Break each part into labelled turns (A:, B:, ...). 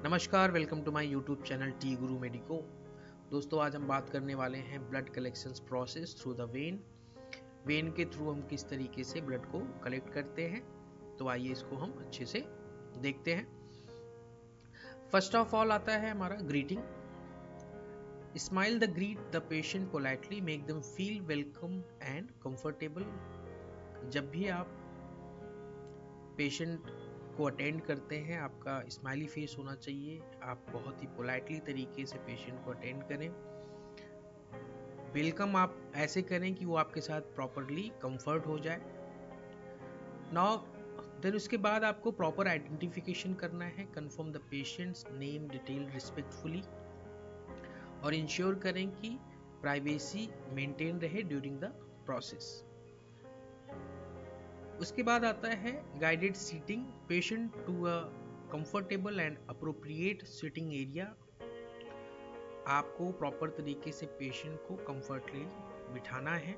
A: नमस्कार, welcome to my YouTube channel T Guru medico. दोस्तों, आज हम बात करने वाले हैं blood collections process through the vein के थ्रू हम किस तरीके से ब्लड को कलेक्ट करते हैं। तो आइए इसको हम अच्छे से देखते हैं। फर्स्ट ऑफ ऑल आता है हमारा greeting. Smile the greet the patient politely, make them feel welcome and comfortable. जब भी आप पेशेंट को अटेंड करते हैं, आपका स्माइली फेस होना चाहिए। आप बहुत ही पोलाइटली तरीके से पेशेंट को अटेंड करें। वेलकम आप ऐसे करें कि वो आपके साथ प्रॉपरली कंफर्ट हो जाए। नाउ देन उसके बाद आपको प्रॉपर आइडेंटिफिकेशन करना है। Confirm the patients name detail respectfully और इंश्योर करें कि प्राइवेसी मेंटेन रहे ड्यूरिंग द प्रोसेस। उसके बाद आता है guided seating, patient to a comfortable and appropriate sitting area. आपको प्रॉपर तरीके से पेशेंट को कंफर्टली बिठाना है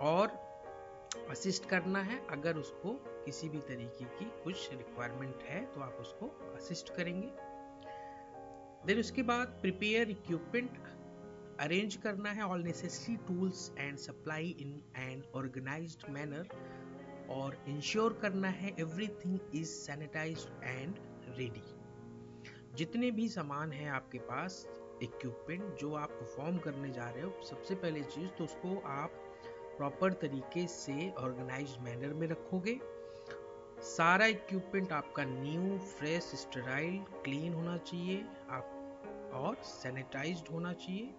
A: और असिस्ट करना है। अगर उसको किसी भी तरीके की कुछ रिक्वायरमेंट है तो आप उसको असिस्ट करेंगे। देन उसके बाद प्रिपेयर इक्विपमेंट, अरेंज करना है all necessary tools and supply in an organized manner और इंश्योर करना है everything is sanitized and ready. जितने भी सामान हैं आपके पास, इक्विपमेंट जो आप परफॉर्म करने जा रहे हो, सबसे पहले चीज तो उसको आप प्रॉपर तरीके से ऑर्गेनाइज्ड मैनर में रखोगे। सारा इक्विपमेंट आपका न्यू, फ्रेश, स्टेराइल, क्लीन होना चाहिए आप और सैनिटाइज्ड होना चाहिए।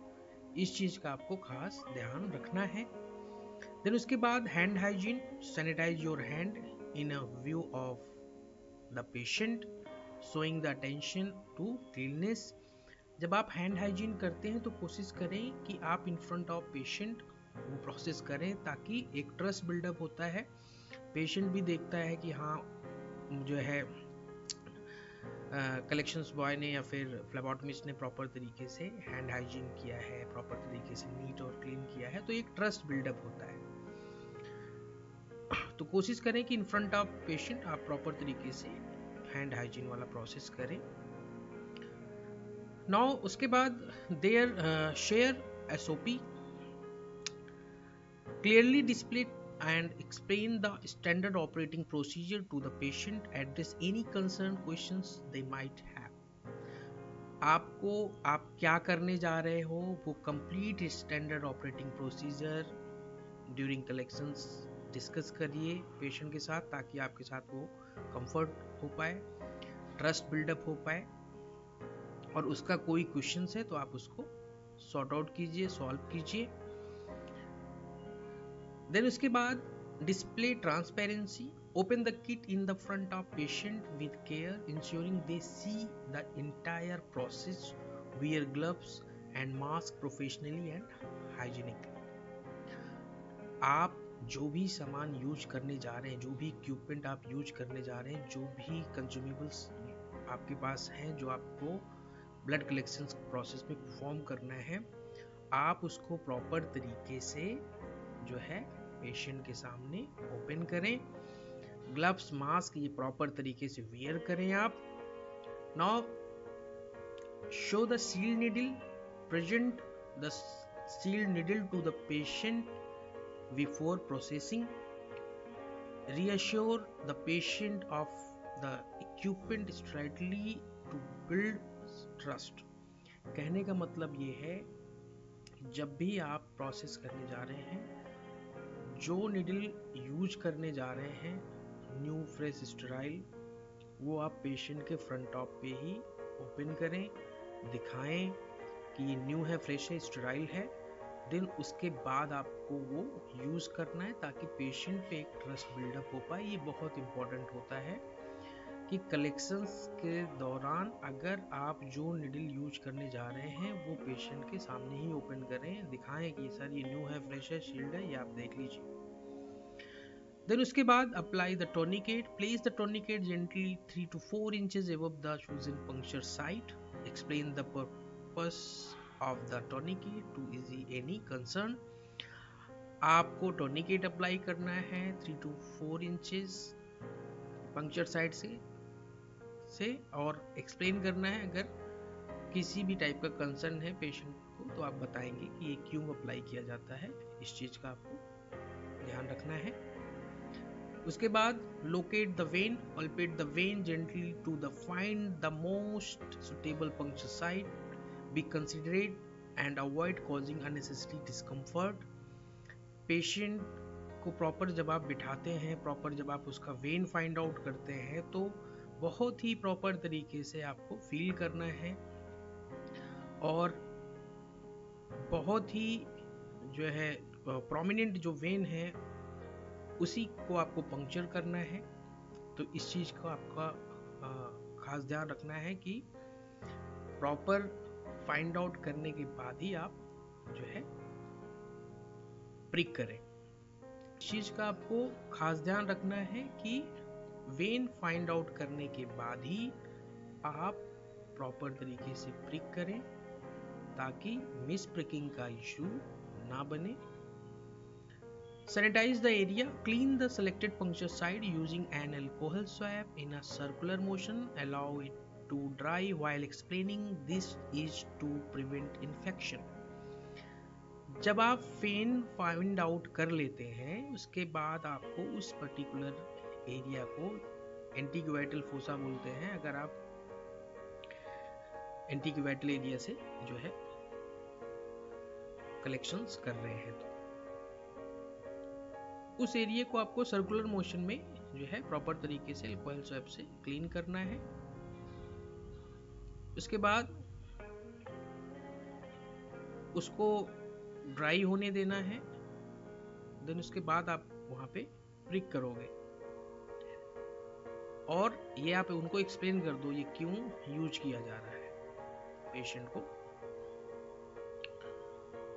A: इस चीज का आपको खास ध्यान रखना है। देन उसके बाद hand hygiene, sanitize your hand in a view of the patient, showing the attention to cleanliness. जब आप हैंड हाइजीन करते हैं तो कोशिश करें कि आप इन फ्रंट ऑफ पेशेंट वो प्रोसेस करें, ताकि एक ट्रस्ट बिल्डअप होता है। पेशेंट भी देखता है कि हाँ जो है कलेक्शंस बॉय ने या फिर फ्लेबोटमिस्ट ने प्रॉपर तरीके से हैंड हाइजीन किया है, प्रॉपर तरीके से नीट और क्लीन किया है, तो एक ट्रस्ट बिल्डअप होता है। तो कोशिश करें कि इन फ्रंट ऑफ पेशेंट आप प्रॉपर तरीके से हैंड हाइजीन वाला प्रोसेस करें। नाउ उसके बाद their share SOP, clearly display and explain the standard operating procedure to the patient, address any concern questions they might have। आपको आप क्या करने जा रहे हो वो complete standard operating procedure during collections discuss करिए पेशेंट के साथ, ताकि आपके साथ वो कंफर्ट हो पाए, ट्रस्ट बिल्डअप हो पाए और उसका कोई क्वेश्चन है तो आप उसको सॉर्ट आउट कीजिए, सॉल्व कीजिए। देन उसके बाद display transparency, open the kit in the front of patient with care, ensuring they see the entire process, wear gloves and mask professionally and hygienically. आप जो भी सामान यूज करने जा रहे हैं, जो भी इक्विपमेंट आप यूज करने जा रहे हैं, जो भी कंज्यूमेबल्स आपके पास हैं जो आपको ब्लड कलेक्शन प्रोसेस में परफॉर्म करना है, आप उसको प्रॉपर तरीके से जो है पेशेंट के सामने ओपन करें। ग्लव्स, मास्क ये प्रॉपर तरीके से वेयर करें आप। Now show the seal needle, present the seal needle to the patient before processing, reassure the patient of the equipment straightly to build trust। कहने का मतलब ये है, जब भी आप प्रोसेस करने जा रहे हैं, जो निडल यूज करने जा रहे हैं न्यू, फ्रेश, स्टेराइल, वो आप पेशेंट के फ्रंट ऑफ पे ही ओपन करें, दिखाएं कि ये न्यू है, फ्रेश है, स्टेराइल है। देन उसके बाद आपको वो यूज करना है, ताकि पेशेंट पे एक ट्रस्ट बिल्डअप हो पाए। ये बहुत इंपॉर्टेंट होता है कि कलेक्शंस के दौरान अगर आप जो निडल यूज करने जा रहे हैं वो पेशेंट के सामने ही ओपन करें, दिखाएं कि सर ये न्यू है, फ्रेश है, शील्ड है, ये आप देख लीजिए। देन उसके बाद apply the tourniquet, place the tourniquet gently 3 to 4 inches above the chosen puncture site, explain the purpose of the tourniquet to ease any concern। आपको टोर्निकेट अप्लाई करना है 3 to 4 inches पंक्चर साइड से से और एक्सप्लेन करना है। अगर किसी भी टाइप का कंसर्न है पेशेंट को तो आप बताएंगे कि ये क्यों अप्लाई किया जाता है, इस चीज़ का आपको ध्यान रखना है। उसके बाद locate the vein, palpate the vein gently to the find the most suitable puncture site, be considerate and avoid causing unnecessary discomfort. Patient को प्रॉपर जब आप बिठाते हैं, प्रॉपर जब आप उसका वेन फाइंड आउट करते हैं तो बहुत ही प्रॉपर तरीके से आपको फील करना है और बहुत ही जो है प्रोमिनेंट जो वेन है उसी को आपको पंक्चर करना है। तो इस चीज़ को आपका खास ध्यान रखना है कि प्रॉपर फाइंड आउट करने के बाद ही आप जो है प्रिक करें। इस चीज़ का आपको खास ध्यान रखना है कि वेन फाइंड आउट करने के बाद ही आप प्रॉपर तरीके से प्रिक करें ताकि मिस प्रिकिंग का इशू ना बने। Sanitize the area, clean the selected puncture site using an alcohol swab in a circular motion. Allow it to dry while explaining. This is to prevent infection. जब आप फेन find out कर लेते हैं उसके बाद आपको उस पर्टिकुलर एरिया को एंटीक्यूवेटल फोसा बोलते हैं। अगर आप एंटीक्यूवेटल एरिया से जो है कलेक्शंस कर रहे हैं तो उस एरिया को आपको सर्कुलर मोशन में जो है प्रॉपर तरीके से अल्कोहल स्वैब से क्लीन करना है। उसके बाद उसको ड्राई होने देना है। देन उसके बाद आप वहां पे प्रिक करोगे और ये आप उनको एक्सप्लेन कर दो ये क्यों यूज किया जा रहा है पेशेंट को।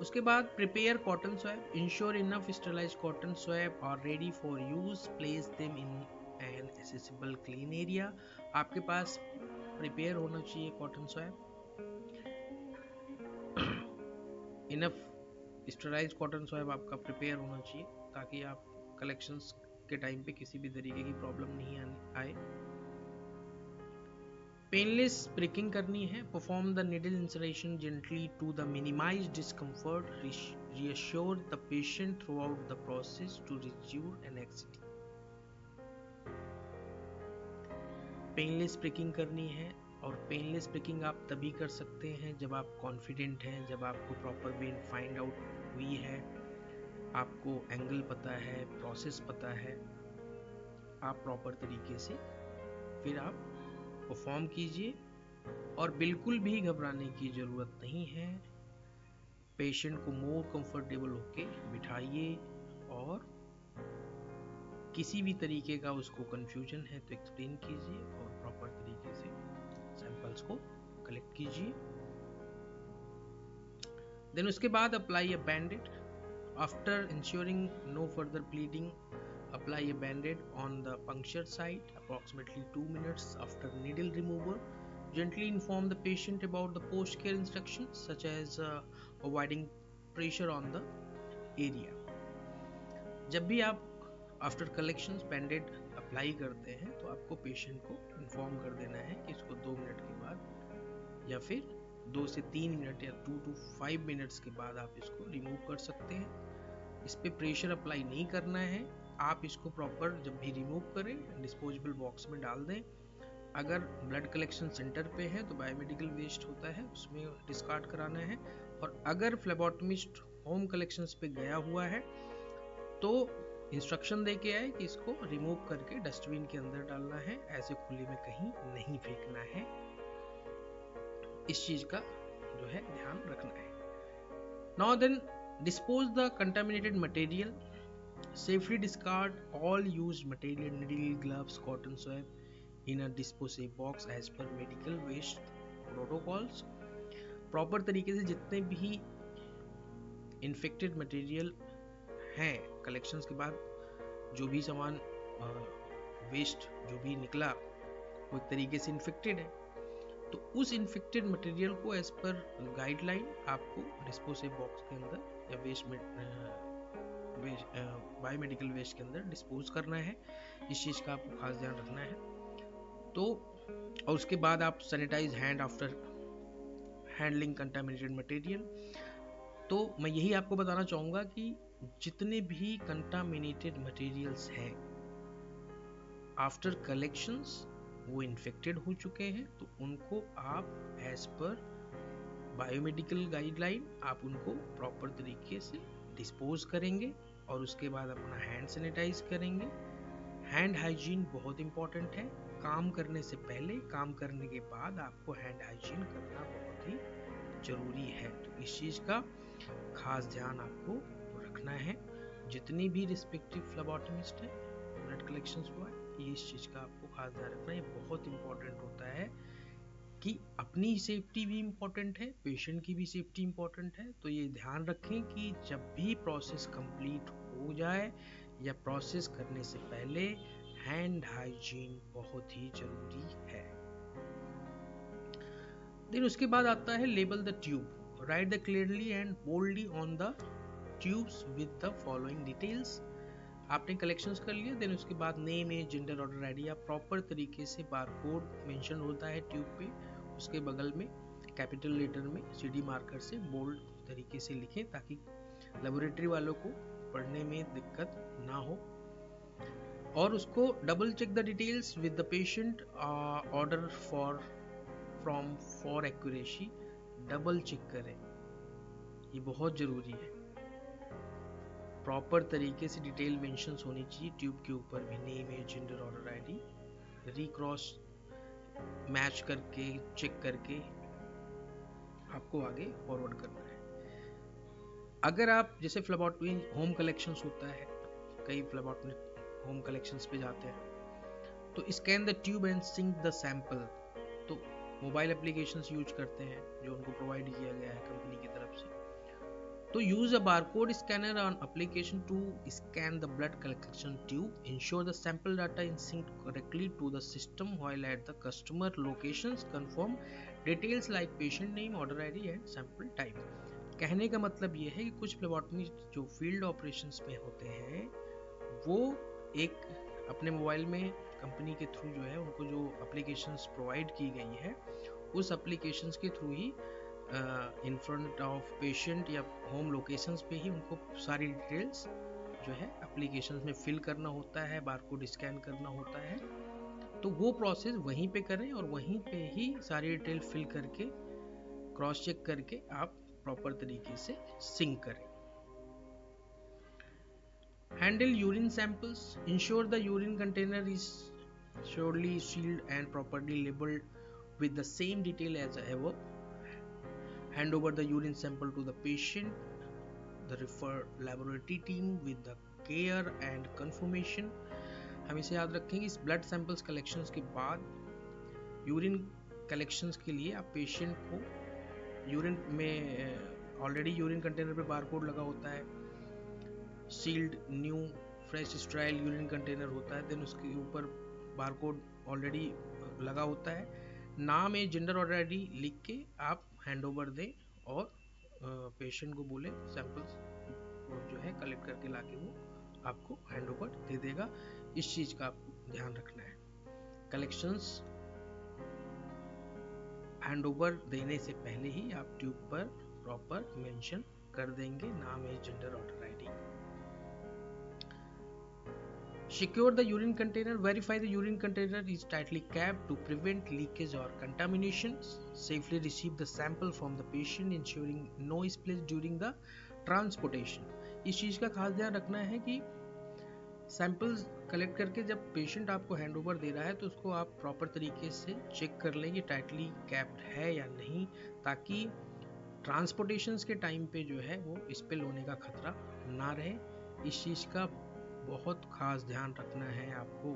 A: उसके बाद prepare cotton swab, ensure enough sterilized cotton swab are ready for use, place them in an accessible clean area. आपके पास प्रिपेयर होना चाहिए cotton swab, enough sterilized cotton swab आपका प्रिपेयर होना चाहिए ताकि आप कलेक्शंस के टाइम पे किसी भी तरीके की प्रॉब्लम नहीं आए। पेनलेस प्रिकिंग करनी है। Perform the needle insertion gently to the minimise discomfort, reassure the patient throughout the process to reduce anxiety. Painless pricking करनी है और पेनलेस प्रिकिंग आप तभी कर सकते हैं जब आप कॉन्फिडेंट हैं, जब आपको प्रॉपर वेन फाइंड आउट हुई है, आपको एंगल पता है, प्रोसेस पता है, आप प्रॉपर तरीके से फिर आप परफॉर्म कीजिए और बिल्कुल भी घबराने की ज़रूरत नहीं है। पेशेंट को मोर कंफर्टेबल होके बिठाइए और किसी भी तरीके का उसको कंफ्यूजन है तो एक्सप्लेन कीजिए और प्रॉपर तरीके से सैंपल्स को कलेक्ट कीजिए। देन उसके बाद apply a band aid. After ensuring no further bleeding, apply a band-aid on the punctured site approximately 2 minutes after needle removal. Gently inform the patient about the post-care instructions such as avoiding pressure on the area. जब भी आप after collections बैंडेड apply करते हैं तो आपको patient को inform कर देना है कि इसको 2 मिनट के बाद या फिर 2 से 3 मिनट या 2 to 5 मिनट्स के बाद आप इसको रिमूव कर सकते हैं। इस पे प्रेशर अप्लाई नहीं करना है। आप इसको प्रॉपर जब भी रिमूव करें डिस्पोजेबल बॉक्स में डाल दें। अगर ब्लड कलेक्शन सेंटर पे है तो बायोमेडिकल वेस्ट होता है उसमें डिस्कार्ड कराना है, और अगर फ्लेबोटमिस्ट होम कलेक्शंस पे गया हुआ है तो इंस्ट्रक्शन दे के आए कि इसको रिमूव करके डस्टबिन के अंदर डालना है, ऐसे खुले में कहीं नहीं फेंकना है। इस चीज का जो है ध्यान रखना है। Now then dispose the contaminated material, safely discard all used material, needle, gloves, cotton swab in a disposable box as per medical waste protocols. Proper तरीके से जितने भी इन्फेक्टेड मटेरियल हैं कलेक्शंस के बाद, जो भी सामान वेस्ट जो भी निकला वो एक तरीके से इन्फेक्टेड है, तो उस इन्फेक्टेड मटेरियल को एज पर गाइडलाइन आपको डिस्पोजेबल बॉक्स के अंदर या बायोमेडिकल वेस्ट के अंदर डिस्पोज करना है। इस चीज़ का आपको खास ध्यान रखना है। तो और उसके बाद आप sanitize hand after handling contaminated material. तो मैं यही आपको बताना चाहूँगा कि जितने भी कंटामिनेटेड मटेरियल्स हैं आफ्टर कलेक्शंस वो इन्फेक्टेड हो चुके हैं, तो उनको आप एज पर बायोमेडिकल गाइडलाइन आप उनको प्रॉपर तरीके से डिस्पोज करेंगे और उसके बाद अपना हैंड सैनिटाइज करेंगे। हैंड हाइजीन बहुत इंपॉर्टेंट है। काम करने से पहले, काम करने के बाद आपको हैंड हाइजीन करना बहुत ही जरूरी है। तो इस चीज़ का खास ध्यान आपको रखना है। जितनी भी रिस्पेक्टिव फ्लेबोटमिस्ट है, ब्लड कलेक्शन बॉय, ये इस चीज़ का आपको खास ध्यान रखना है। ये बहुत इंपॉर्टेंट होता है कि अपनी सेफ्टी भी इम्पोर्टेंट है, पेशेंट की भी सेफ्टी इम्पोर्टेंट है। तो ये ध्यान रखें कि जब भी प्रोसेस कंप्लीट हो जाए या प्रोसेस करने से पहले हैंड हाइजीन बहुत ही जरूरी है। देन उसके बाद आता है label the tube, write the clearly and boldly on the tubes with the following details. आपने कलेक्शंस कर लिया, देन उसके बाद name, age, gender, order ID, आप प्रॉपर तरीके से बारकोड मेंशन होता है ट्यूब पे, उसके बगल में कैपिटल लेटर में सीडी मार्कर से बोल्ड तरीके से लिखें ताकि लेबोरेटरी वालों को पढ़ने में दिक्कत ना हो। और उसको double check the details with the patient order for accuracy, double check करें, ये बहुत जरूरी है। प्रॉपर तरीके से डिटेल मेंशंस होनी चाहिए ट्यूब के ऊपर भी, name, age, gender, order ID, recross match करके चेक करके आपको आगे फॉरवर्ड करना है। अगर आप जैसे फ्लेबोटमी होम कलेक्शंस होता है, कई फ्लेबोटमी होम कलेक्शंस पे जाते हैं, तो scan the tube and sync the sample, तो मोबाइल एप्लीकेशंस यूज करते हैं जो उनको प्रोवाइड किया गया है कंपनी की तरफ से। तो use a barcode scanner on application to scan the blood collection tube. Ensure the sample data is synced correctly to the system while at the customer locations. Confirm details like patient name, order ID and sample type. कहने का मतलब ये है कि कुछ फ्लेबोटमी जो field operations में होते हैं वो एक अपने मोबाइल में कंपनी के थ्रू जो है उनको जो एप्लीकेशंस प्रोवाइड की गई है उस एप्लीकेशंस के through he in front of patient या होम लोकेशंस पे ही उनको सारी डिटेल्स जो है एप्लीकेशंस में फिल करना होता है, बारकोड स्कैन करना होता है। तो वो प्रोसेस वहीं पे करें और वहीं पे ही सारी डिटेल फिल करके क्रॉस चेक करके आप प्रॉपर तरीके से सिंक करें। Handle urine samples, ensure the urine container is surely sealed and properly labelled with the same detail as above. Hand over the urine sample to the patient, the referred laboratory team with the care and confirmation. हमेशा याद रखें कि इस blood samples collections के बाद urine collections के लिए आप पेशेंट को यूरिन में ऑलरेडी यूरिन कंटेनर पे बारकोड लगा होता है, sealed new fresh sterile urine container होता है, देन उसके ऊपर बारकोड ऑलरेडी लगा होता है। नाम, एज, जेंडर, ऑर्डर आईडी लिख के आप हैंड ओवर दें और पेशेंट को बोले सैंपल्स जो है कलेक्ट करके लाके वो आपको हैंड ओवर दे देगा। इस चीज का आपको ध्यान रखना है। कलेक्शंस हैंड ओवर देने से पहले ही आप ट्यूब पर प्रॉपर मेंशन कर देंगे नाम, age, gender, order ID. Secure the urine container. Verify the urine container is tightly capped to prevent leakage or contamination. Safely receive the sample from the patient, ensuring no spillage during the transportation. इस चीज़ का खास ध्यान रखना है कि samples collect करके जब patient आपको हैंड ओवर दे रहा है तो उसको आप प्रॉपर तरीके से चेक कर लें कि टाइटली कैप्ड है या नहीं, ताकि ट्रांसपोर्टेशंस के टाइम पे जो है वो स्पिल होने का खतरा ना रहे। इस चीज़ का बहुत खास ध्यान रखना है आपको।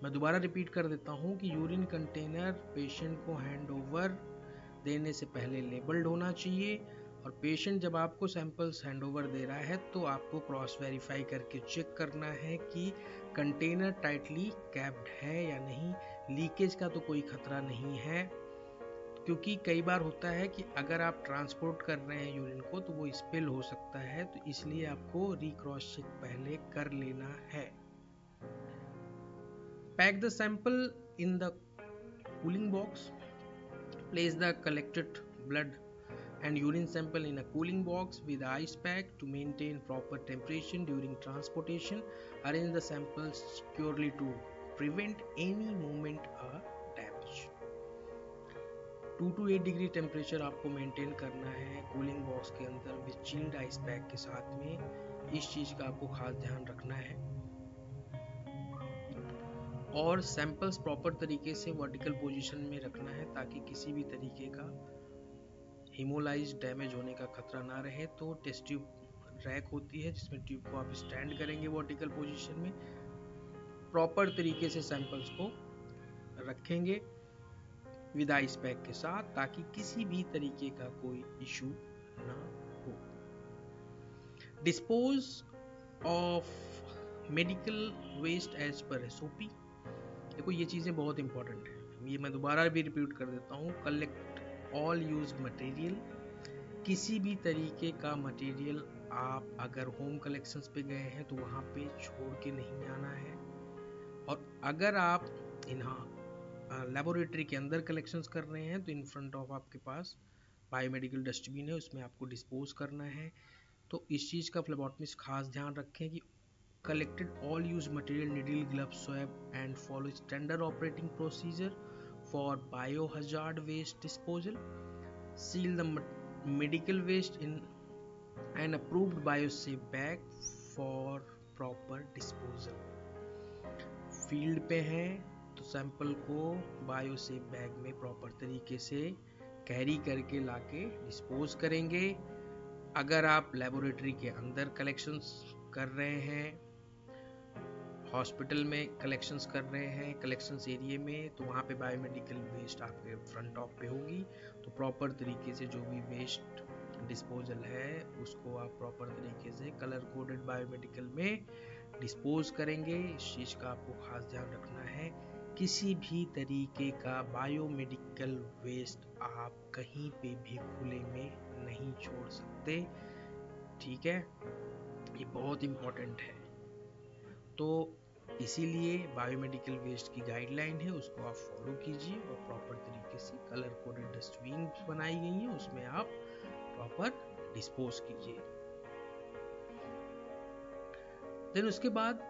A: मैं दोबारा रिपीट कर देता हूँ कि यूरिन कंटेनर पेशेंट को हैंड ओवर देने से पहले लेबल्ड होना चाहिए और पेशेंट जब आपको सैंपल्स हैंड ओवर दे रहा है तो आपको क्रॉस वेरीफाई करके चेक करना है कि कंटेनर टाइटली कैप्ड है या नहीं, लीकेज का तो कोई खतरा नहीं है, क्योंकि कई बार होता है कि अगर आप ट्रांसपोर्ट कर रहे हैं यूरिन को तो वो स्पिल हो सकता है, तो इसलिए आपको रिक्रॉस चेक पहले कर लेना है। Pack the sample in the cooling box. Place the collected blood and urine sample in a cooling box with ice pack to maintain proper temperature during transportation. Arrange the samples securely to prevent any movement or damage. 2 to 8 degree temperature आपको maintain करना है cooling box के अंदर with chilled ice pack के साथ में। इस चीज़ का आपको खास ध्यान रखना है। और सैंपल्स प्रॉपर तरीके से वर्टिकल पोजीशन में रखना है ताकि किसी भी तरीके का हीमोलाइज डैमेज होने का खतरा ना रहे। तो टेस्ट ट्यूब रैक होती है जिसमें ट्यूब को आप स्टैंड करेंगे वर्टिकल पोजीशन में, प्रॉपर तरीके से सैंपल्स को रखेंगे विद आइस पैक के साथ ताकि किसी भी तरीके का कोई इशू ना हो। Dispose of medical waste as per SOP। देखो ये चीज़ें बहुत इंपॉर्टेंट है, ये मैं दोबारा भी रिपीट कर देता हूँ। Collect all use material. किसी भी तरीके का मटेरियल आप अगर होम कलेक्शंस पे गए हैं तो वहाँ पे छोड़ के नहीं आना है। और अगर आप लेबोरेटरी के अंदर कलेक्शंस कर रहे हैं तो इन फ्रंट ऑफ आपके पास बायोमेडिकल डस्टबिन है, उसमें आपको डिस्पोज करना है। तो इस चीज़ का फ्लेबोटमिस्ट खास ध्यान रखें कि collected all used material, needle, gloves, swab and follow standard operating procedure for biohazard waste disposal. Seal the medical waste in an approved biosafe bag for proper disposal. Field पे हैं तो सैंपल को बायोसेफ बैग में proper तरीके से carry करके लाके dispose करेंगे। अगर आप लेबोरेटरी के अंदर कलेक्शंस कर रहे हैं, हॉस्पिटल में कलेक्शंस कर रहे हैं, कलेक्शंस एरिया में, तो वहाँ पे बायोमेडिकल वेस्ट आपके फ्रंट ऑफ पे होगी। तो प्रॉपर तरीके से जो भी वेस्ट डिस्पोजल है उसको आप प्रॉपर तरीके से कलर कोडेड बायोमेडिकल में डिस्पोज करेंगे। इस चीज़ का आपको खास ध्यान रखना है। किसी भी तरीके का बायोमेडिकल वेस्ट आप कहीं पे भी खुले में नहीं छोड़ सकते, ठीक है, ये बहुत इम्पोर्टेंट है। तो इसीलिए बायोमेडिकल वेस्ट की गाइडलाइन है, उसको आप फॉलो कीजिए और प्रॉपर तरीके से कलर कोडेड डस्टबिन बनाई गई है उसमें आप प्रॉपर डिस्पोज कीजिए। देन उसके बाद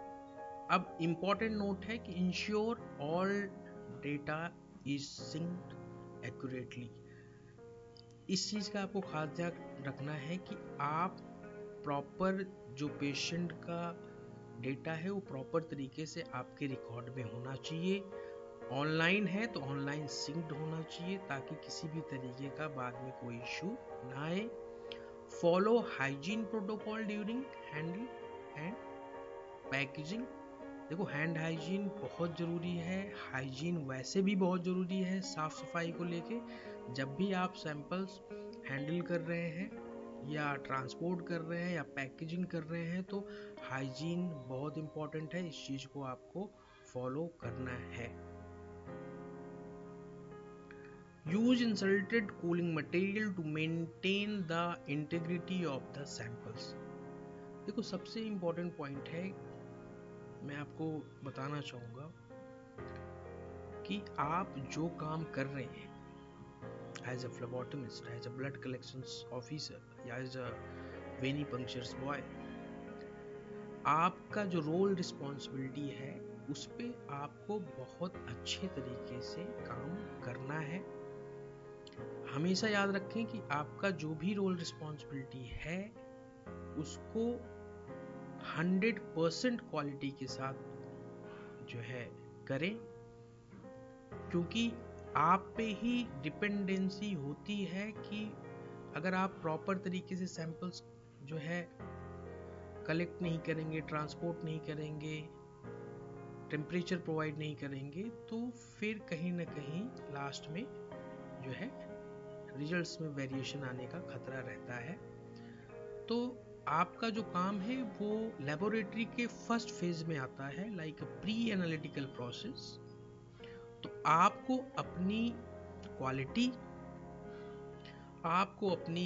A: अब इम्पोर्टेंट नोट है कि ensure all data is synced accurately. इस चीज़ का आपको खास ध्यान रखना है कि आप प्रॉपर जो पेशेंट का डेटा है वो प्रॉपर तरीके से आपके रिकॉर्ड में होना चाहिए। ऑनलाइन है तो ऑनलाइन सिंक्ड होना चाहिए ताकि किसी भी तरीके का बाद में कोई इशू ना आए। Follow hygiene protocol during handling and packaging. देखो हैंड हाइजीन बहुत ज़रूरी है, हाइजीन वैसे भी बहुत ज़रूरी है साफ़ सफाई को लेके। जब भी आप सैंपल्स हैंडल कर रहे हैं या ट्रांसपोर्ट कर रहे हैं या पैकेजिंग कर रहे हैं तो हाइजीन बहुत इम्पॉर्टेंट है, इस चीज़ को आपको फॉलो करना है। Use insulated cooling material to maintain the integrity of the samples. देखो सबसे इम्पॉर्टेंट पॉइंट है, मैं आपको बताना चाहूँगा कि आप जो काम कर रहे हैं as a phlebotomist, as a blood collection officer या एज अ वेनिपंक्चर्स बॉय, आपका जो रोल रिस्पॉन्सिबिलिटी है उस पे आपको बहुत अच्छे तरीके से काम करना है। हमेशा याद रखें कि आपका जो भी रोल रिस्पॉन्सिबिलिटी है उसको 100% क्वालिटी के साथ जो है करें, क्योंकि आप पे ही डिपेंडेंसी होती है कि अगर आप प्रॉपर तरीके से सैंपल्स जो है कलेक्ट नहीं करेंगे, ट्रांसपोर्ट नहीं करेंगे, टेम्परेचर प्रोवाइड नहीं करेंगे तो फिर कहीं ना कहीं लास्ट में जो है रिजल्ट्स में वेरिएशन आने का खतरा रहता है। तो आपका जो काम है वो लेबोरेटरी के फर्स्ट फेज में आता है, लाइक अ प्री एनालिटिकल प्रोसेस। तो आपको अपनी क्वालिटी, आपको अपनी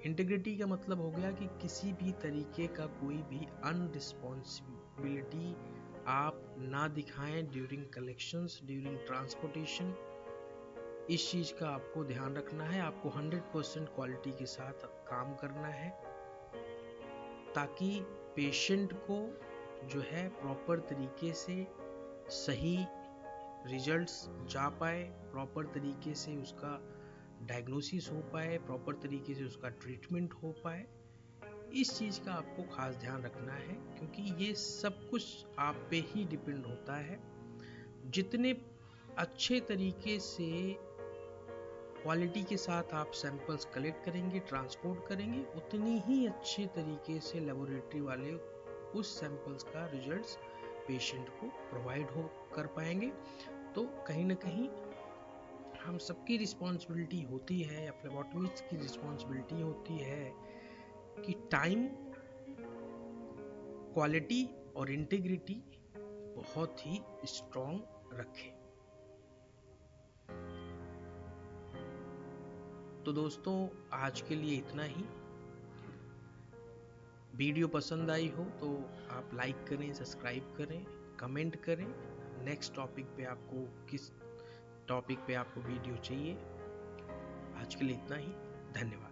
A: इंटीग्रिटी का मतलब हो गया कि किसी भी तरीके का कोई भी अनरिस्पॉन्सिबिलिटी आप ना दिखाएं ड्यूरिंग कलेक्शंस, ड्यूरिंग ट्रांसपोर्टेशन। इस चीज़ का आपको ध्यान रखना है। आपको 100% क्वालिटी के साथ काम करना है ताकि पेशेंट को जो है प्रॉपर तरीके से सही रिजल्ट्स जा पाए, प्रॉपर तरीके से उसका डायग्नोसिस हो पाए, प्रॉपर तरीके से उसका ट्रीटमेंट हो पाए। इस चीज़ का आपको खास ध्यान रखना है क्योंकि ये सब कुछ आप पे ही डिपेंड होता है। जितने अच्छे तरीके से क्वालिटी के साथ आप सैंपल्स कलेक्ट करेंगे, ट्रांसपोर्ट करेंगे, उतनी ही अच्छे तरीके से लेबोरेटरी वाले उस सैंपल्स का रिजल्ट्स पेशेंट को प्रोवाइड हो कर पाएंगे। तो कहीं ना कहीं हम सबकी रिस्पॉन्सिबिलिटी होती है, या फ्लेबोटमिस्ट की रिस्पॉन्सिबिलिटी होती है कि टाइम, क्वालिटी और इंटीग्रिटी बहुत ही स्ट्रॉन्ग रखें। तो दोस्तों आज के लिए इतना ही। वीडियो पसंद आई हो तो आप लाइक करें, सब्सक्राइब करें, कमेंट करें। नेक्स्ट टॉपिक पे आपको किस टॉपिक पे आपको वीडियो चाहिए। आज के लिए इतना ही। धन्यवाद।